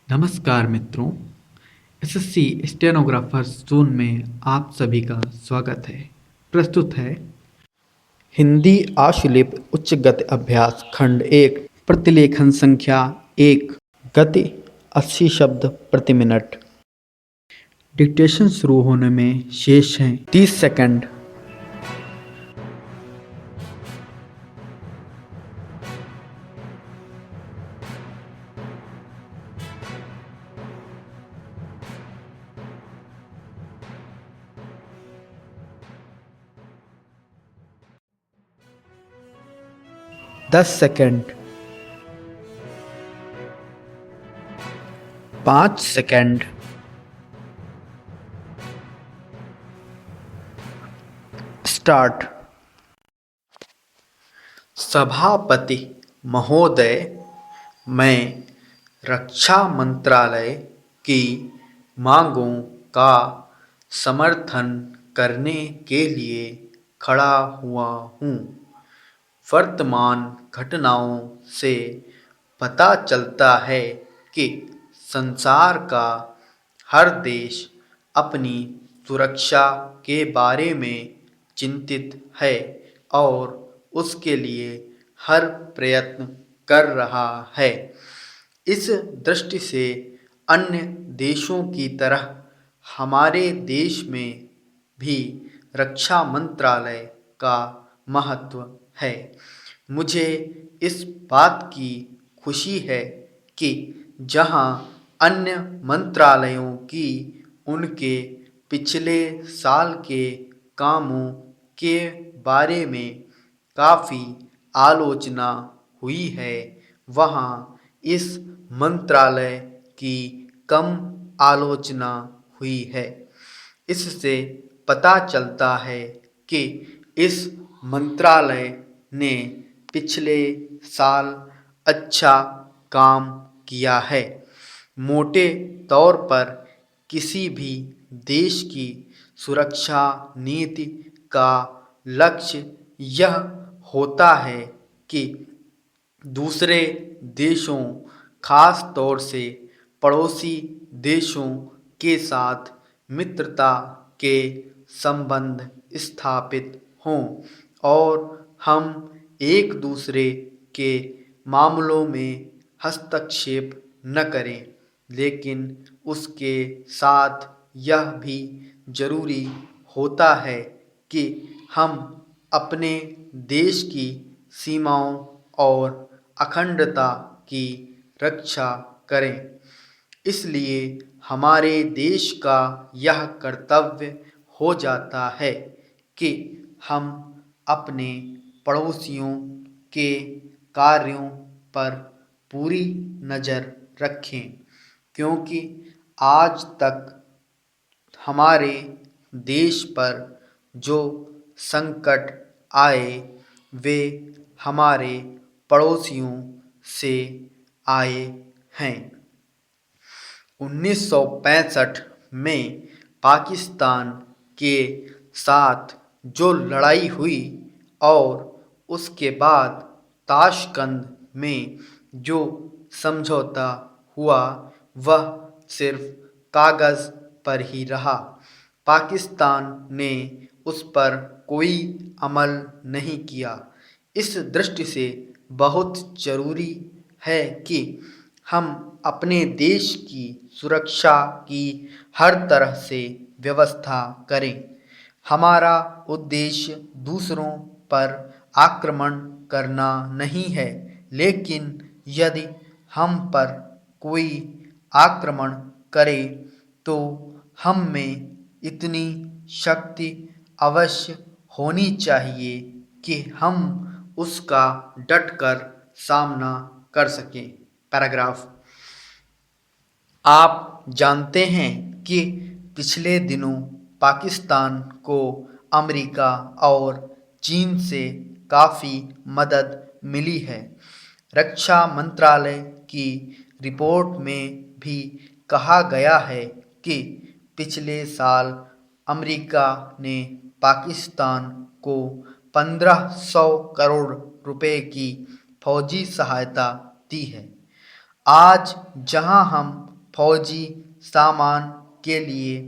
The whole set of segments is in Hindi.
नमस्कार मित्रों। एसएससी स्टेनोग्राफर्स जोन में आप सभी का स्वागत है। प्रस्तुत है हिंदी आशुलिप उच्च गति अभ्यास खंड 1 प्रतिलेखन संख्या 1 गति 80 शब्द प्रति मिनट। डिक्टेशन शुरू होने में शेष हैं 30 सेकंड। दस सेकंड, 5 सेकंड, स्टार्ट। सभापति महोदय, मैं रक्षा मंत्रालय की मांगों का समर्थन करने के लिए खड़ा हुआ हूँ। वर्तमान घटनाओं से पता चलता है कि संसार का हर देश अपनी सुरक्षा के बारे में चिंतित है और उसके लिए हर प्रयत्न कर रहा है। इस दृष्टि से अन्य देशों की तरह हमारे देश में भी रक्षा मंत्रालय का महत्व है। मुझे इस बात की खुशी है कि जहां अन्य मंत्रालयों की उनके पिछले साल के कामों के बारे में काफ़ी आलोचना हुई है, वहां इस मंत्रालय की कम आलोचना हुई है। इससे पता चलता है कि इस मंत्रालय ने पिछले साल अच्छा काम किया है। मोटे तौर पर किसी भी देश की सुरक्षा नीति का लक्ष्य यह होता है कि दूसरे देशों, खास तौर से पड़ोसी देशों के साथ मित्रता के संबंध स्थापित हों और हम एक दूसरे के मामलों में हस्तक्षेप न करें। लेकिन उसके साथ यह भी जरूरी होता है कि हम अपने देश की सीमाओं और अखंडता की रक्षा करें। इसलिए हमारे देश का यह कर्तव्य हो जाता है कि हम अपने पड़ोसियों के कार्यों पर पूरी नज़र रखें, क्योंकि आज तक हमारे देश पर जो संकट आए वे हमारे पड़ोसियों से आए हैं। 1965 में पाकिस्तान के साथ जो लड़ाई हुई और उसके बाद ताशकंद में जो समझौता हुआ वह सिर्फ कागज़ पर ही रहा। पाकिस्तान ने उस पर कोई अमल नहीं किया। इस दृष्टि से बहुत ज़रूरी है कि हम अपने देश की सुरक्षा की हर तरह से व्यवस्था करें। हमारा उद्देश्य दूसरों पर आक्रमण करना नहीं है, लेकिन यदि हम पर कोई आक्रमण करे तो हम में इतनी शक्ति अवश्य होनी चाहिए कि हम उसका डटकर सामना कर सकें। पैराग्राफ। आप जानते हैं कि पिछले दिनों पाकिस्तान को अमेरिका और चीन से काफ़ी मदद मिली है। रक्षा मंत्रालय की रिपोर्ट में भी कहा गया है कि पिछले साल अमेरिका ने पाकिस्तान को 1500 करोड़ रुपए की फौजी सहायता दी है। आज जहां हम फौजी सामान के लिए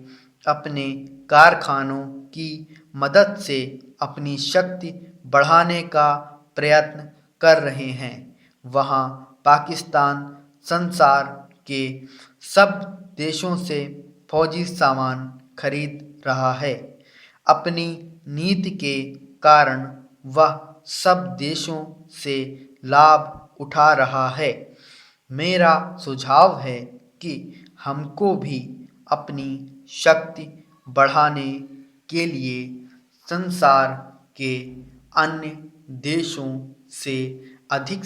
अपने कारखानों की मदद से अपनी शक्ति बढ़ाने का प्रयत्न कर रहे हैं। वहाँ पाकिस्तान संसार के सब देशों से फौजी सामान खरीद रहा है। अपनी नीति के कारण वह सब देशों से लाभ उठा रहा है। मेरा सुझाव है कि हमको भी अपनी शक्ति बढ़ाने के लिए संसार के अन्य देशों से अधिक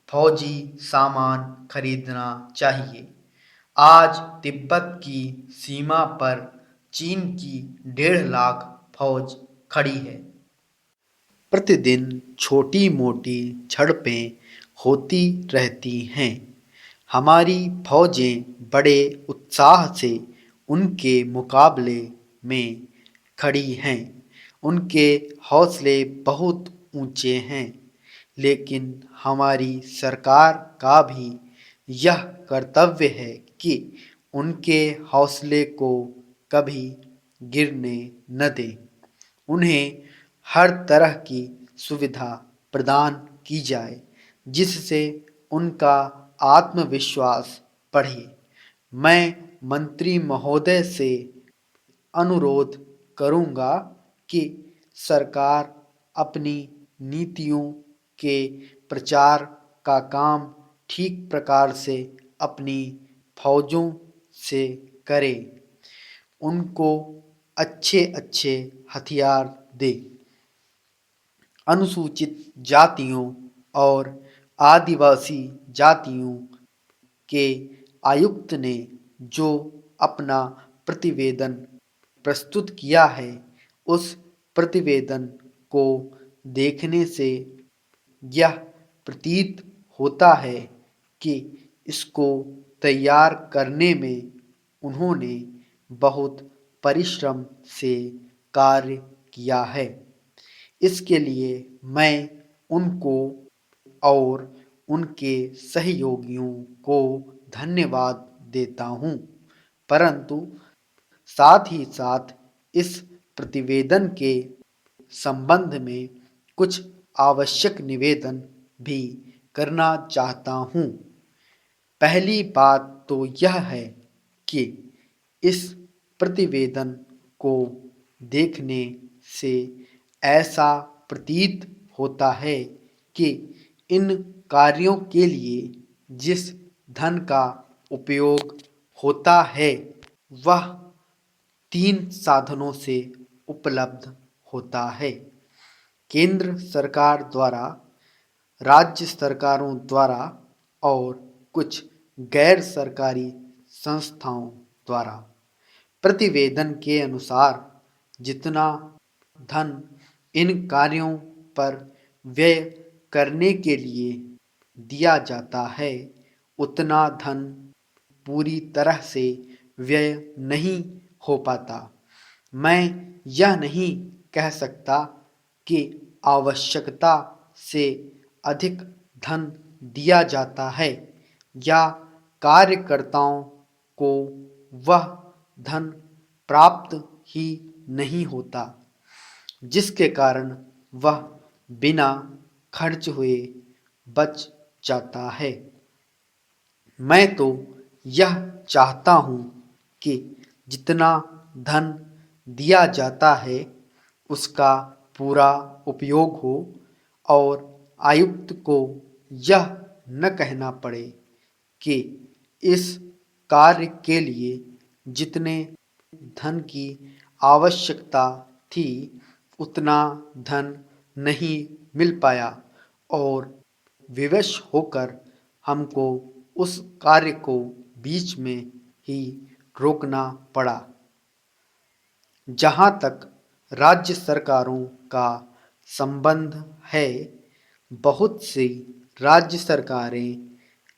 फौजी सामान खरीदना चाहिए। आज तिब्बत की सीमा पर चीन की 1.5 लाख फौज खड़ी है। प्रतिदिन छोटी मोटी झड़पें होती रहती हैं। हमारी फौजें बड़े उत्साह से उनके मुकाबले में खड़ी हैं। उनके हौसले बहुत ऊंचे हैं, लेकिन हमारी सरकार का भी यह कर्तव्य है कि उनके हौसले को कभी गिरने न दें। उन्हें हर तरह की सुविधा प्रदान की जाए जिससे उनका आत्मविश्वास बढ़े। मैं मंत्री महोदय से अनुरोध करूंगा कि सरकार अपनी नीतियों के प्रचार का काम ठीक प्रकार से अपनी फौजों से करे। उनको अच्छे अच्छे हथियार दे। अनुसूचित जातियों और आदिवासी जातियों के आयुक्त ने जो अपना प्रतिवेदन प्रस्तुत किया है, उस प्रतिवेदन को देखने से यह प्रतीत होता है कि इसको तैयार करने में उन्होंने बहुत परिश्रम से कार्य किया है। इसके लिए मैं उनको और उनके सहयोगियों को धन्यवाद देता हूँ, परंतु साथ ही साथ इस प्रतिवेदन के संबंध में कुछ आवश्यक निवेदन भी करना चाहता हूँ। पहली बात तो यह है कि इस प्रतिवेदन को देखने से ऐसा प्रतीत होता है कि इन कार्यों के लिए जिस धन का उपयोग होता है वह 3 साधनों से उपलब्ध होता है। केंद्र सरकार द्वारा, राज्य सरकारों द्वारा और कुछ गैर सरकारी संस्थाओं द्वारा। प्रतिवेदन के अनुसार जितना धन इन कार्यों पर व्यय करने के लिए दिया जाता है, उतना धन पूरी तरह से व्यय नहीं हो पाता। मैं यह नहीं कह सकता कि आवश्यकता से अधिक धन दिया जाता है या कार्यकर्ताओं को वह धन प्राप्त ही नहीं होता, जिसके कारण वह बिना खर्च हुए बच जाता है। मैं तो यह चाहता हूँ कि जितना धन दिया जाता है उसका पूरा उपयोग हो और आयुक्त को यह न कहना पड़े कि इस कार्य के लिए जितने धन की आवश्यकता थी उतना धन नहीं मिल पाया और विवश होकर हमको उस कार्य को बीच में ही रोकना पड़ा। जहाँ तक राज्य सरकारों का संबंध है, बहुत सी राज्य सरकारें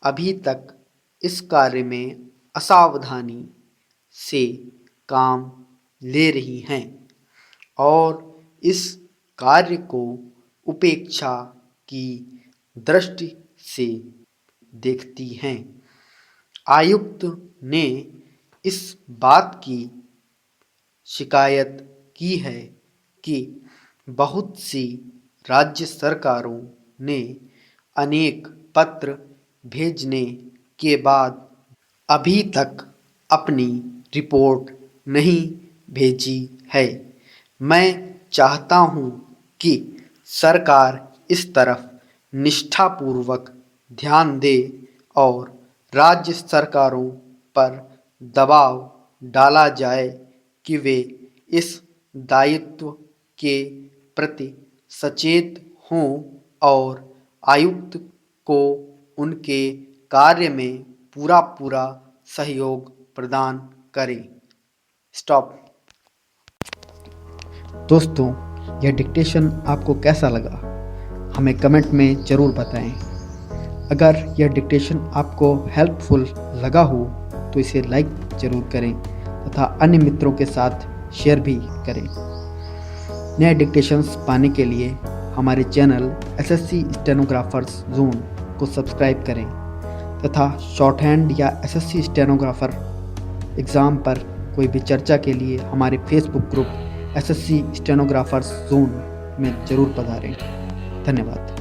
अभी तक इस कार्य में असावधानी से काम ले रही हैं और इस कार्य को उपेक्षा की दृष्टि से देखती हैं। आयुक्त ने इस बात की शिकायत की है कि बहुत सी राज्य सरकारों ने अनेक पत्र भेजने के बाद अभी तक अपनी रिपोर्ट नहीं भेजी है। मैं चाहता हूँ कि सरकार इस तरफ निष्ठापूर्वक ध्यान दे और राज्य सरकारों पर दबाव डाला जाए कि वे इस दायित्व के प्रति सचेत हों और आयुक्त को उनके कार्य में पूरा सहयोग प्रदान करें। स्टॉप। दोस्तों, यह डिक्टेशन आपको कैसा लगा हमें कमेंट में ज़रूर बताएं। अगर यह डिक्टेशन आपको हेल्पफुल लगा हो तो इसे लाइक ज़रूर करें तथा अन्य मित्रों के साथ शेयर भी करें। नए डिक्टेशंस पाने के लिए हमारे चैनल एसएससी स्टेनोग्राफर्स जोन को सब्सक्राइब करें तथा शॉर्ट हैंड या एसएससी स्टेनोग्राफर एग्ज़ाम पर कोई भी चर्चा के लिए हमारे Facebook group SSC stenographers zone में ज़रूर पधारें। धन्यवाद।